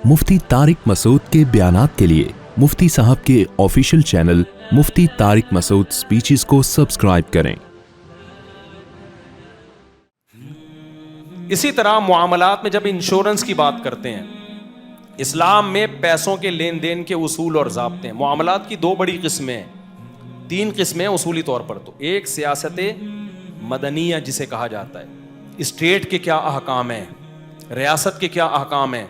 مفتی طارق مسعود کے بیانات کے لیے مفتی صاحب کے آفیشیل چینل مفتی طارق مسعود سپیچز کو سبسکرائب کریں۔ اسی طرح معاملات میں جب انشورنس کی بات کرتے ہیں، اسلام میں پیسوں کے لین دین کے اصول اور ضابطے ہیں۔ معاملات کی دو بڑی قسمیں ہیں، تین قسمیں ہیں اصولی طور پر۔ تو ایک سیاست مدنیہ جسے کہا جاتا ہے، اسٹیٹ کے کیا احکام ہیں، ریاست کے کیا احکام ہیں۔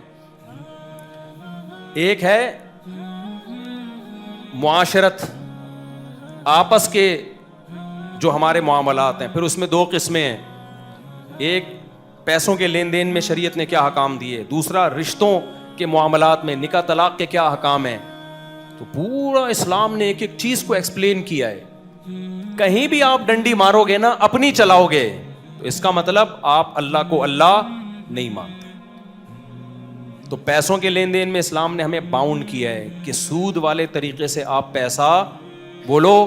ایک ہے معاشرت، آپس کے جو ہمارے معاملات ہیں، پھر اس میں دو قسمیں ہیں، ایک پیسوں کے لین دین میں شریعت نے کیا احکام دیے، دوسرا رشتوں کے معاملات میں نکاح طلاق کے کیا احکام ہیں۔ تو پورا اسلام نے ایک ایک چیز کو ایکسپلین کیا ہے۔ کہیں بھی آپ ڈنڈی مارو گے نا، اپنی چلاؤ گے، تو اس کا مطلب آپ اللہ کو اللہ نہیں مانتے۔ تو پیسوں کے لین دین میں اسلام نے ہمیں باؤنڈ کیا ہے کہ سود والے طریقے سے آپ پیسہ بولو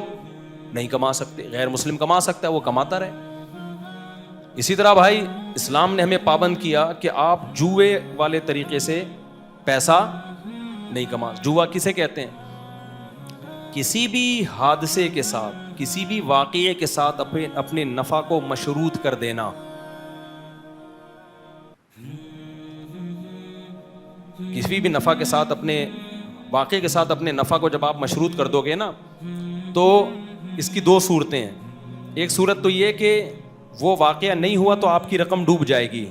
نہیں کما سکتے۔ غیر مسلم کما سکتا ہے، وہ کماتا رہے۔ اسی طرح بھائی اسلام نے ہمیں پابند کیا کہ آپ جوئے والے طریقے سے پیسہ نہیں کما۔ جوا کسے کہتے ہیں؟ کسی بھی حادثے کے ساتھ، کسی بھی واقعے کے ساتھ اپنے نفع کو مشروط کر دینا۔ کسی بھی نفع کے ساتھ، اپنے واقعے کے ساتھ اپنے نفع کو جب آپ مشروط کر دو گے نا، تو اس کی دو صورتیں ہیں۔ ایک صورت تو یہ کہ وہ واقعہ نہیں ہوا تو آپ کی رقم ڈوب جائے گی،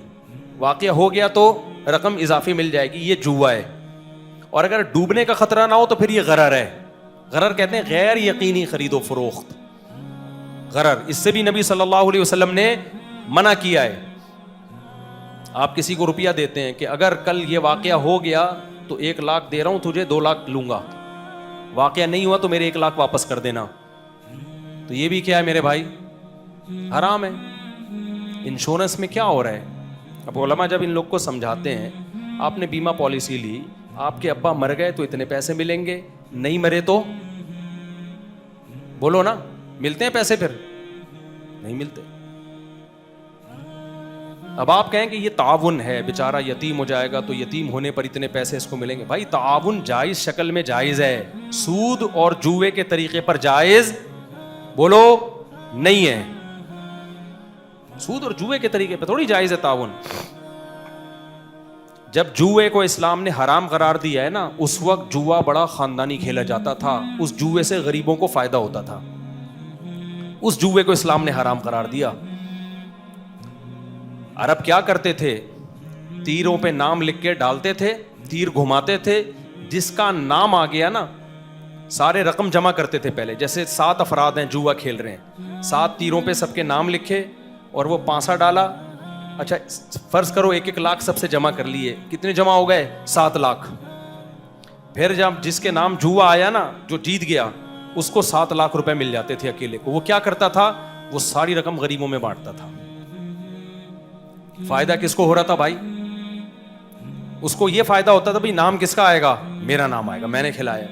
واقعہ ہو گیا تو رقم اضافی مل جائے گی، یہ جوا ہے۔ اور اگر ڈوبنے کا خطرہ نہ ہو تو پھر یہ غرر ہے۔ غرر کہتے ہیں غیر یقینی خرید و فروخت، غرر۔ اس سے بھی نبی صلی اللہ علیہ وسلم نے منع کیا ہے۔ آپ کسی کو روپیہ دیتے ہیں کہ اگر کل یہ واقعہ ہو گیا تو 1 لاکھ دے رہا ہوں تجھے، 2 لاکھ لوں گا، واقعہ نہیں ہوا تو میرے 1 لاکھ واپس کر دینا، تو یہ بھی کیا ہے میرے بھائی؟ حرام ہے۔ انشورنس میں کیا ہو رہا ہے؟ اب علماء جب ان لوگ کو سمجھاتے ہیں، آپ نے بیمہ پالیسی لی، آپ کے ابا مر گئے تو اتنے پیسے ملیں گے، نہیں مرے تو بولو نا، ملتے ہیں پیسے؟ پھر نہیں ملتے۔ اب آپ کہیں کہ یہ تعاون ہے، بیچارہ یتیم ہو جائے گا تو یتیم ہونے پر اتنے پیسے اس کو ملیں گے۔ بھائی تعاون جائز شکل میں جائز ہے، سود اور جوئے کے طریقے پر جائز بولو نہیں ہے۔ سود اور جوئے کے طریقے پر تھوڑی جائز ہے تعاون۔ جب جوئے کو اسلام نے حرام قرار دیا ہے نا، اس وقت جوا بڑا خاندانی کھیلا جاتا تھا، اس جوئے سے غریبوں کو فائدہ ہوتا تھا، اس جوئے کو اسلام نے حرام قرار دیا۔ عرب کیا کرتے تھے؟ تیروں پہ نام لکھ کے ڈالتے تھے، تیر گھماتے تھے، جس کا نام آ گیا نا، سارے رقم جمع کرتے تھے پہلے۔ جیسے 7 افراد ہیں جوا کھیل رہے ہیں، 7 تیروں پہ سب کے نام لکھے اور وہ پانسا ڈالا۔ اچھا فرض کرو 1 لاکھ سب سے جمع کر لیے، کتنے جمع ہو گئے؟ 7 لاکھ۔ پھر جب جس کے نام جوا آیا نا، جو جیت گیا، اس کو 7 لاکھ روپے مل جاتے تھے اکیلے کو۔ وہ کیا کرتا تھا؟ وہ ساری رقم غریبوں میں بانٹتا تھا۔ فائدہ کس کو ہو رہا تھا بھائی؟ اس کو یہ فائدہ ہوتا تھا بھائی نام کس کا آئے گا؟ میرا نام آئے گا، میں نے کھلایا۔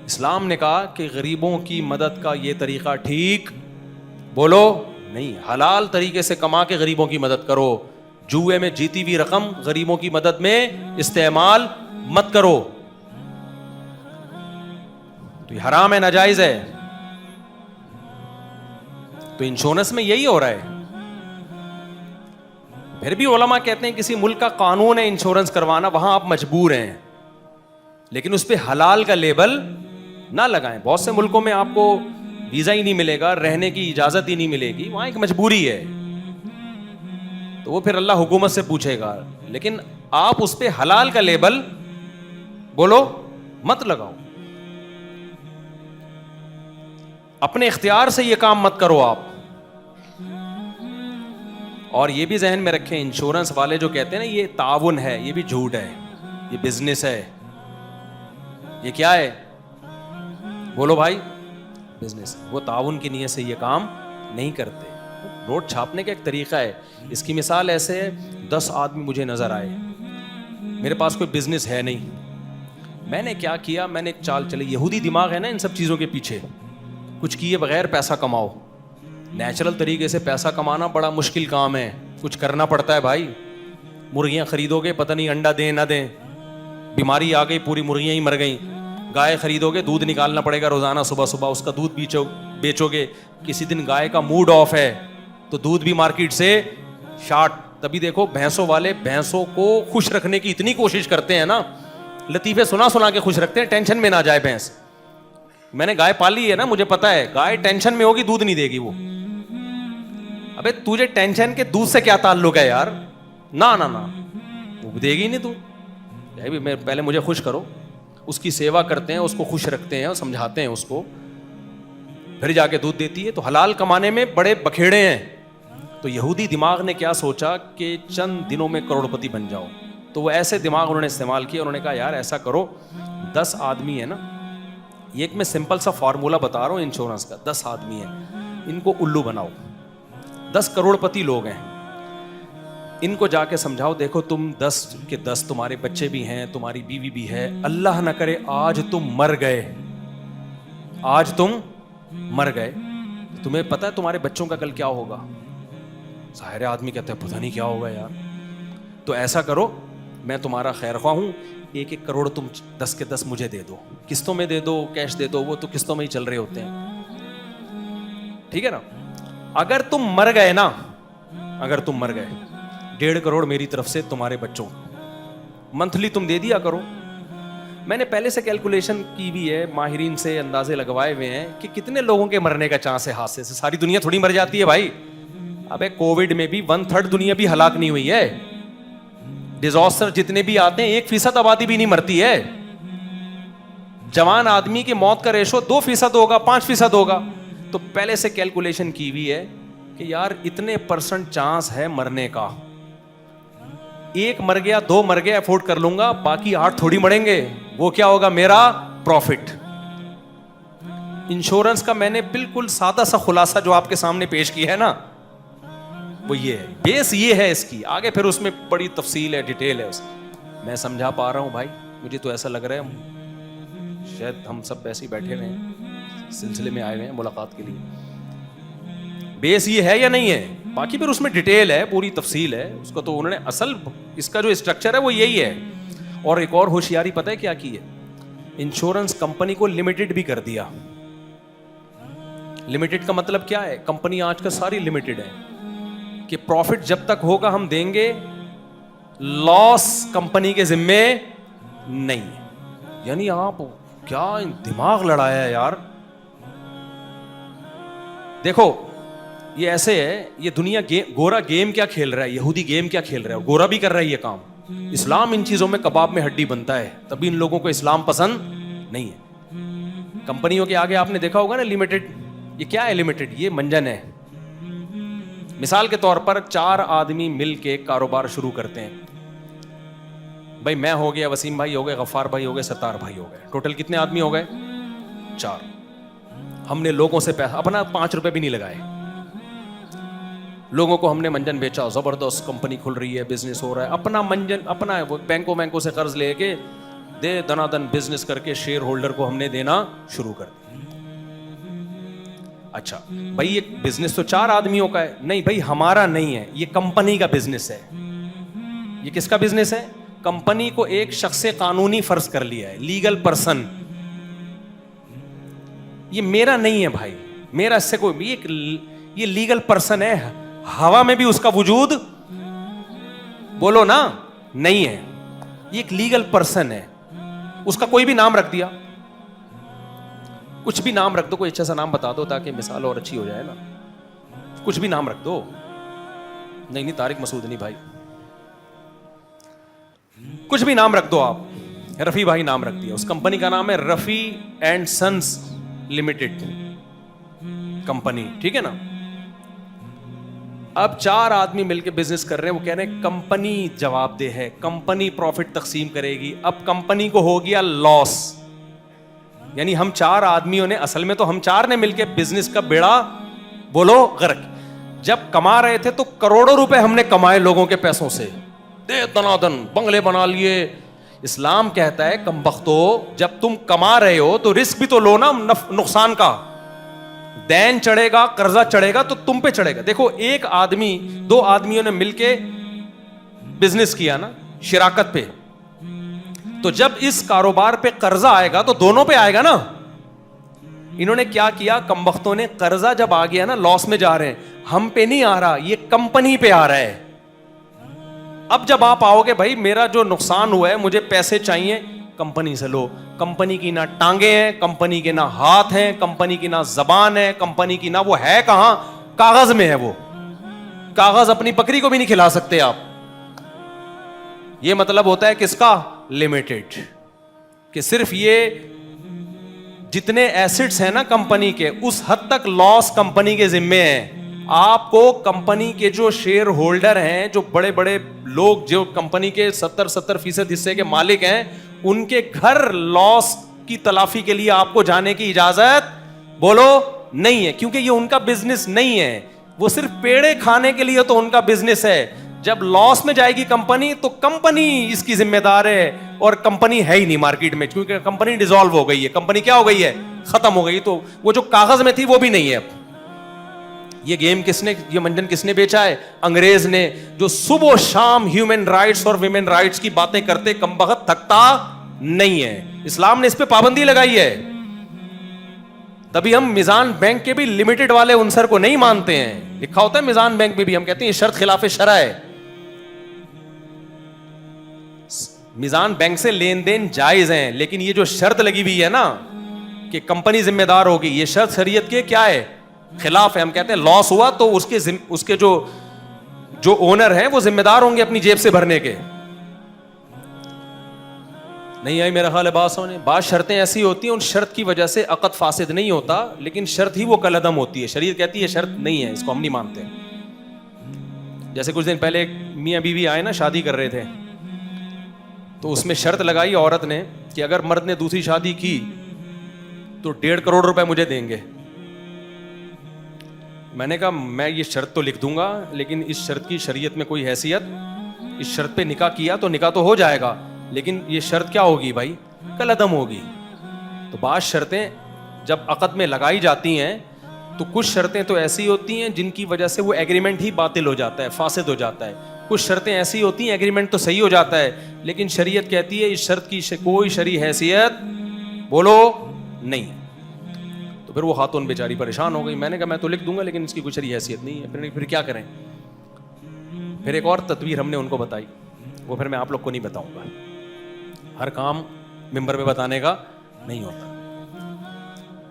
اسلام نے کہا کہ غریبوں کی مدد کا یہ طریقہ ٹھیک بولو نہیں، حلال طریقے سے کما کے غریبوں کی مدد کرو۔ جوئے میں جیتی ہوئی رقم غریبوں کی مدد میں استعمال مت کرو، تو یہ حرام ہے، ناجائز ہے۔ تو انشورنس میں یہی ہو رہا ہے۔ پھر بھی علماء کہتے ہیں کسی ملک کا قانون ہے انشورنس کروانا، وہاں آپ مجبور ہیں، لیکن اس پہ حلال کا لیبل نہ لگائیں۔ بہت سے ملکوں میں آپ کو ویزا ہی نہیں ملے گا، رہنے کی اجازت ہی نہیں ملے گی، وہاں ایک مجبوری ہے، تو وہ پھر اللہ حکومت سے پوچھے گا، لیکن آپ اس پہ حلال کا لیبل بولو مت لگاؤ، اپنے اختیار سے یہ کام مت کرو آپ۔ اور یہ بھی ذہن میں رکھیں، انشورنس والے جو کہتے ہیں نا یہ تعاون ہے، یہ بھی جھوٹ ہے، یہ بزنس ہے۔ یہ کیا ہے بولو بھائی؟ بزنس۔ وہ تعاون کی نیت سے یہ کام نہیں کرتے۔ نوٹ چھاپنے کا ایک طریقہ ہے، اس کی مثال ایسے ہے، 10 آدمی مجھے نظر آئے، میرے پاس کوئی بزنس ہے نہیں، میں نے کیا کیا، میں نے ایک چال چلی، یہودی دماغ ہے نا ان سب چیزوں کے پیچھے، کچھ کیے بغیر پیسہ کماؤ۔ نیچرل طریقے سے پیسہ کمانا بڑا مشکل کام ہے، کچھ کرنا پڑتا ہے بھائی، مرغیاں خریدو گے پتہ نہیں انڈا دیں نہ دیں, بیماری آ گئی پوری مرغیاں ہی مر گئیں. گائے خریدو گے دودھ نکالنا پڑے گا روزانہ صبح صبح, اس کا دودھ بیچو گے. کسی دن گائے کا موڈ آف ہے تو دودھ بھی مارکیٹ سے شارٹ. تبھی دیکھو بھینسوں والے بھینسوں کو خوش رکھنے کی اتنی کوشش کرتے ہیں نا, لطیفے سنا کے خوش رکھتے ہیں, ٹینشن میں نہ جائے بھینس. میں نے گائے پالی ہے نا, مجھے پتا ہے گائے ٹینشن میں ہوگی دودھ نہیں دے گی وہ. ابے تجھے ٹینشن کے دودھ سے کیا تعلق ہے یار, نہ وہ دے گی نہیں تو. پہلے مجھے خوش کرو. اس کی سیوا کرتے ہیں, اس کو خوش رکھتے ہیں اور سمجھاتے ہیں اس کو, پھر جا کے دودھ دیتی ہے. تو حلال کمانے میں بڑے بکھیڑے ہیں. تو یہودی دماغ نے کیا سوچا کہ چند دنوں میں کروڑ پتی بن جاؤ. تو وہ ایسے دماغ انہوں نے استعمال کیا. انہوں نے کہا یار ایسا کرو, 10 آدمی ہے نا, یہ ایک میں سمپل سا فارمولا بتا رہا ہوں انشورنس کا. 10 آدمی ہیں, ان کو الو بناؤ. 10 کروڑ پتی لوگ ہیں, ان کو جا کے سمجھاؤ دیکھو تم 10 کے 10 تمہارے بچے بھی ہیں, تمہاری بیوی بھی ہے, اللہ نہ کرے آج تم مر گئے, تمہیں پتہ ہے تمہارے بچوں کا کل کیا ہوگا. ظاہر آدمی کہتا ہے پتہ نہیں کیا ہوگا یار. تو ایسا کرو, میں تمہارا خیر خواہ ہوں, 1 کروڑ تم 10 کے 10 مجھے دے دو, قسطوں میں دے دو, کیش دے دو, وہ تو قسطوں میں ہی چل رہے ہوتے ہیں, ٹھیک ہے نا. اگر تم مر گئے 1.5 کروڑ میری طرف سے تمہارے بچوں منتھلی تم دے دیا کرو. میں نے پہلے سے کیلکولیشن کی بھی ہے, ماہرین سے اندازے لگوائے ہوئے ہیں کہ کتنے لوگوں کے مرنے کا چانس ہے حادثے سے. ساری دنیا تھوڑی مر جاتی ہے بھائی. ابے کووڈ میں بھی 1/3 دنیا بھی ہلاک نہیں ہوئی ہے. ڈیزاسٹر جتنے بھی آتے ہیں 1% آبادی بھی نہیں مرتی ہے. جوان آدمی کی موت کا ریشو 2% ہوگا, 5% ہوگا. تو پہلے سے کیلکولیشن کی ہوئی ہے کہ یار اتنے % چانس ہے مرنے کا. 1 مر گیا, 2 مر گیا, افورڈ کر لوں گا, باقی 8 تھوڑی مریں گے. وہ کیا ہوگا میرا پروفٹ. انشورنس کا میں نے بالکل سادہ سا خلاصہ جو آپ کے سامنے پیش کیا ہے نا, وہ یہ ہے, بیس یہ ہے اس کی. آگے پھر اس میں بڑی تفصیل ہے, ڈیٹیل ہے اس کی. میں سمجھا پا رہا ہوں بھائی, مجھے تو ایسا لگ رہا ہے شاید ہم سب ایسے ہی بیٹھے ہوئے ہیں, سلسلے میں آئے ہوئے ہیں ملاقات کے لیے. بیس یہ ہے یا نہیں ہے, باقی پھر اس میں ڈیٹیل ہے, پوری تفصیل ہے اس کا. تو انہوں نے اصل اس کا جو اسٹرکچر ہے وہ یہی ہے. اور ایک اور ہوشیاری پتہ ہے کیا کی ہے, انشورنس کمپنی کو لمیٹڈ بھی کر دیا. لمیٹڈ کا مطلب کیا ہے, کمپنی آج کل ساری لمیٹڈ ہے کہ پروفٹ جب تک ہوگا ہم دیں گے, لاس کمپنی کے ذمے نہیں. یعنی آپ کیا دماغ لڑایا ہے یار. دیکھو یہ ایسے ہے, یہ دنیا گورا گیم کیا کھیل رہا ہے, یہودی گیم کیا کھیل رہا ہے, گورا بھی کر رہا ہے یہ کام. اسلام ان چیزوں میں کباب میں ہڈی بنتا ہے, تبھی ان لوگوں کو اسلام پسند نہیں ہے. کمپنیوں کے آگے آپ نے دیکھا ہوگا نا لمیٹڈ, یہ کیا ہے لمیٹڈ, یہ منجن ہے. مثال کے طور پر 4 آدمی مل کے کاروبار شروع کرتے ہیں. بھائی میں ہو گیا, وسیم بھائی ہو گئے, غفار بھائی ہو گئے, ستار بھائی ہو گئے, ٹوٹل کتنے آدمی ہو گئے 4. ہم نے لوگوں سے پیسہ اپنا 5 روپے بھی نہیں لگائے, لوگوں کو ہم نے منجن بیچا, زبردست کمپنی کھل رہی ہے, بزنس ہو رہا ہے, اپنا منجن اپنا بینکوں سے قرض لے کے دے دنا دن بزنس کر کے شیئر ہولڈر کو ہم نے دینا شروع کر دیا. اچھا بھائی یہ بزنس تو 4 آدمیوں کا ہے. نہیں بھائی ہمارا نہیں ہے, یہ کمپنی کا بزنس ہے. یہ کس کا بزنس ہے, کمپنی کو ایک شخص قانونی فرض کر لیا ہے, لیگل پرسن. یہ میرا نہیں ہے بھائی, میرا اس سے کوئی, یہ لیگل پرسن ہے, ہوا میں بھی اس کا وجود بولو نا نہیں ہے. یہ ایک لیگل پرسن ہے, اس کا کوئی بھی نام رکھ دیا, کچھ بھی نام رکھ دو, کوئی اچھا سا نام بتا دو تاکہ مثال اور اچھی ہو جائے نا. کچھ بھی نام رکھ دو. نہیں طارق مسعود نہیں بھائی, کچھ بھی نام رکھ دو آپ. رفیع بھائی نام رکھ دیا, اس کمپنی کا نام ہے Rafi and since limited company, ٹھیک ہے نا. اب 4 آدمی مل کے بزنس کر رہے ہیں, وہ کہہ رہے ہیں کمپنی جواب دہ ہے, کمپنی پروفٹ تقسیم کرے گی. اب کمپنی کو ہو گیا لاس, یعنی ہم 4 آدمیوں نے, اصل میں تو ہم 4 نے مل کے بزنس کا بیڑا بولو غرق. جب کما رہے تھے تو کروڑوں روپے ہم نے کمائے لوگوں کے پیسوں سے, دے دنادن بنگلے بنا لیے. اسلام کہتا ہے کم بختو, جب تم کما رہے ہو تو رسک بھی تو لو نا نقصان کا. دین چڑھے گا, قرضہ چڑھے گا تو تم پہ چڑھے گا. دیکھو 1 آدمی 2 آدمیوں نے مل کے بزنس کیا نا شراکت پہ, تو جب اس کاروبار پہ قرضہ آئے گا تو دونوں پہ آئے گا نا. انہوں نے کیا کیا, کمبختوں نے, قرضہ جب آ گیا نا, لاس میں جا رہے ہیں, ہم پہ نہیں آ رہا, یہ کمپنی پہ آ رہا ہے. اب جب آپ آؤ گے بھائی میرا جو نقصان ہوا ہے مجھے پیسے چاہیے, کمپنی سے لو. کمپنی کی نہ ٹانگیں ہیں, کمپنی کے نہ ہاتھ ہیں, کمپنی کی نہ زبان ہے, کمپنی کی نہ وہ ہے کہاں, کاغذ میں ہے. وہ کاغذ اپنی بکری کو بھی نہیں کھلا سکتے آپ. یہ مطلب ہوتا ہے کس کا, لمیٹڈ, کہ صرف یہ جتنے ایسٹس ہیں نا کمپنی کے, اس حد تک لاس کمپنی کے ذمے ہیں. آپ کو کمپنی کے جو شیئر ہولڈر ہیں, جو بڑے بڑے لوگ جو کمپنی کے 70% حصے کے مالک ہیں, ان کے گھر لاس کی تلافی کے لیے آپ کو جانے کی اجازت بولو نہیں ہے, کیونکہ یہ ان کا بزنس نہیں ہے. وہ صرف پیڑے کھانے کے لیے تو ان کا بزنس ہے. جب لاس میں جائے گی کمپنی تو کمپنی اس کی ذمہ دار ہے, اور کمپنی ہے ہی نہیں مارکیٹ میں, کیونکہ کمپنی ڈیزالو ہو گئی ہے. کمپنی کیا ہو گئی ہے, ختم ہو گئی. تو وہ جو کاغذ میں تھی وہ بھی نہیں ہے. یہ گیم کس نے, یہ منجن کس نے بیچا ہے, انگریز نے, جو صبح و شام ہیومن رائٹس اور ویمن رائٹس کی باتیں کرتے کمبخت تھکتا نہیں ہے. اسلام نے اس پہ پابندی لگائی ہے. تبھی ہم میزان بینک کے بھی لمیٹڈ والے عنصر کو نہیں مانتے ہیں. لکھا ہوتا ہے میزان بینک میں بھی, ہم کہتے ہیں یہ شرط خلاف شرع ہے. میزان بینک سے لین دین جائز ہیں, لیکن یہ جو شرط لگی ہوئی ہے نا کہ کمپنی ذمہ دار ہوگی, یہ شرط شریعت کے کیا ہے, خلاف ہے. ہم کہتے ہیں لاس ہوا تو اس کے جو اونر ہیں وہ ذمہ دار ہوں گے اپنی جیب سے بھرنے کے. نہیں آئی میرا خیال ہے بات سمجھے. بعض شرطیں ایسی ہوتی ہیں ان شرط کی وجہ سے عقد فاسد نہیں ہوتا, لیکن شرط ہی وہ کالعدم ہوتی ہے. شریعت کہتی ہے شرط نہیں ہے, اس کو ہم نہیں مانتے. جیسے کچھ دن پہلے ایک میاں بیوی آئے نا, شادی کر رہے تھے, تو اس میں شرط لگائی عورت نے کہ اگر مرد نے دوسری شادی کی تو 1.5 کروڑ روپے مجھے دیں گے. میں نے کہا میں یہ شرط تو لکھ دوں گا, لیکن اس شرط کی شریعت میں کوئی حیثیت, اس شرط پہ نکاح کیا تو نکاح تو ہو جائے گا, لیکن یہ شرط کیا ہوگی بھائی, کالعدم ہوگی. تو بعض شرطیں جب عقد میں لگائی جاتی ہیں تو کچھ شرطیں تو ایسی ہوتی ہیں جن کی وجہ سے وہ ایگریمنٹ ہی باطل ہو جاتا ہے, فاسد ہو جاتا ہے. کچھ شرطیں ایسی ہوتی ہیں ایگریمنٹ تو صحیح ہو جاتا ہے, لیکن شریعت کہتی ہے اس شرط کی کوئی شرعی حیثیت بولو نہیں. تو پھر وہ خاتون بیچاری پریشان ہو گئی. میں نے کہا میں تو لکھ دوں گا لیکن اس کی کوئی شرعی حیثیت نہیں ہے. پھر کیا کریں. پھر ایک اور تدبیر ہم نے ان کو بتائی, وہ پھر میں آپ لوگ کو نہیں بتاؤں گا. ہر کام ممبر پہ بتانے کا نہیں ہوتا.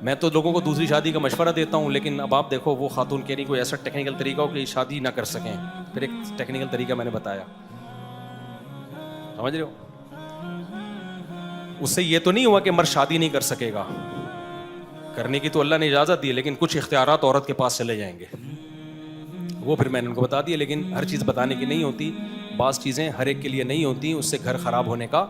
میں تو لوگوں کو دوسری شادی کا مشورہ دیتا ہوں, لیکن اب آپ دیکھو وہ خاتون کہہ رہی کوئی ایسا ٹیکنیکل طریقہ ہو کہ شادی نہ کر سکیں. پھر ایک ٹیکنیکل طریقہ میں نے بتایا, سمجھ رہے ہو. اس سے یہ تو نہیں ہوا کہ مرد شادی نہیں کر سکے گا, کرنے کی تو اللہ نے اجازت دی, لیکن کچھ اختیارات عورت کے پاس چلے جائیں گے. وہ پھر میں نے ان کو بتا دیا, لیکن ہر چیز بتانے کی نہیں ہوتی. بعض چیزیں ہر ایک کے لیے نہیں ہوتی, اس سے گھر خراب ہونے کا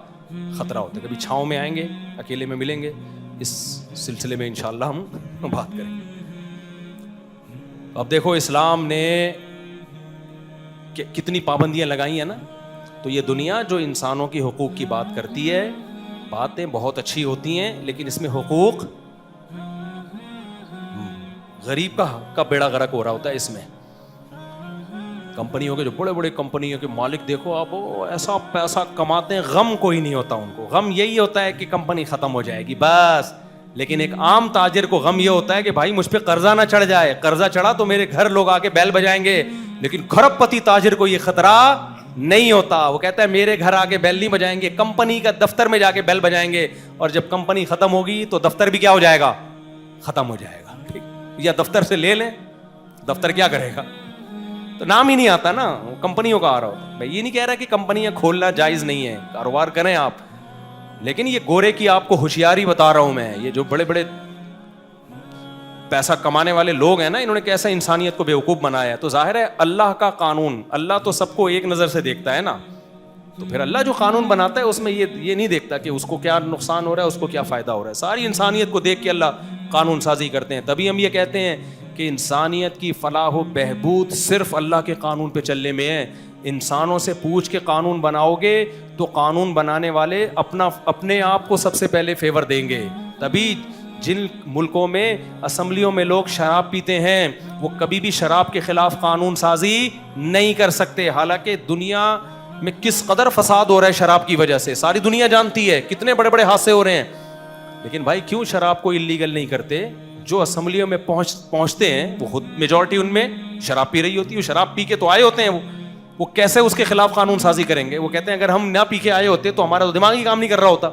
خطرہ ہوتا ہے. کبھی چھاؤں میں آئیں گے, اکیلے میں ملیں گے, اس سلسلے میں انشاءاللہ ہم بات کریں گے. اب دیکھو اسلام نے کتنی پابندیاں لگائی ہیں نا. تو یہ دنیا جو انسانوں کی حقوق کی بات کرتی ہے, باتیں بہت اچھی ہوتی ہیں, لیکن اس میں حقوق غریب کا بیڑا غرق ہو رہا ہوتا ہے. اس میں کمپنیوں کے جو بڑے بڑے کمپنیوں کے مالک دیکھو آپ, وہ ایسا پیسہ کماتے ہیں, غم کوئی نہیں ہوتا ان کو. غم یہی ہوتا ہے کہ کمپنی ختم ہو جائے گی بس. لیکن ایک عام تاجر کو غم یہ ہوتا ہے کہ بھائی مجھ پہ قرضہ نہ چڑھ جائے, قرضہ چڑھا تو میرے گھر لوگ آ کے بیل بجائیں گے. لیکن کھرب پتی تاجر کو یہ خطرہ نہیں ہوتا. وہ کہتا ہے میرے گھر آ کے بیل نہیں بجائیں گے, کمپنی کا دفتر میں جا کے بیل بجائیں گے, اور جب کمپنی ختم ہوگی تو دفتر بھی کیا ہو جائے گا, ختم ہو جائے گا. یا دفتر سے لے لیں, دفتر کیا کرے گا, تو نام ہی نہیں آتا نا, وہ کمپنیوں کا آ رہا ہوتا. میں یہ نہیں کہہ رہا کہ کمپنیاں کھولنا جائز نہیں ہے, کاروبار کریں آپ, لیکن یہ گورے کی آپ کو ہوشیاری بتا رہا ہوں میں. یہ جو بڑے بڑے پیسہ کمانے والے لوگ ہیں نا, انہوں نے کیسا انسانیت کو بیوقوف بنایا ہے. تو ظاہر ہے اللہ کا قانون, اللہ تو سب کو ایک نظر سے دیکھتا ہے نا, تو پھر اللہ جو قانون بناتا ہے اس میں یہ نہیں دیکھتا کہ اس کو کیا نقصان ہو رہا ہے, اس کو کیا فائدہ ہو رہا ہے. ساری انسانیت کو دیکھ کے اللہ قانون سازی کرتے ہیں. تبھی ہم یہ کہتے ہیں کہ انسانیت کی فلاح و بہبود صرف اللہ کے قانون پہ چلنے میں ہے. انسانوں سے پوچھ کے قانون بناؤ گے تو قانون بنانے والے اپنے آپ کو سب سے پہلے فیور دیں گے. تبھی جن ملکوں میں اسمبلیوں میں لوگ شراب پیتے ہیں, وہ کبھی بھی شراب کے خلاف قانون سازی نہیں کر سکتے. حالانکہ دنیا میں کس قدر فساد ہو رہا ہے شراب کی وجہ سے, ساری دنیا جانتی ہے کتنے بڑے بڑے حادثے ہو رہے ہیں. لیکن بھائی کیوں شراب کو اللیگل نہیں کرتے؟ جو اسمبلیوں میں پہنچتے ہیں وہ خود میجورٹی ان میں شراب پی رہی ہوتی ہے, وہ شراب پی کے تو آئے ہوتے ہیں, وہ کیسے اس کے خلاف قانون سازی کریں گے؟ وہ کہتے ہیں اگر ہم نہ پی کے آئے ہوتے تو ہمارا تو دماغ ہی کام نہیں کر رہا ہوتا.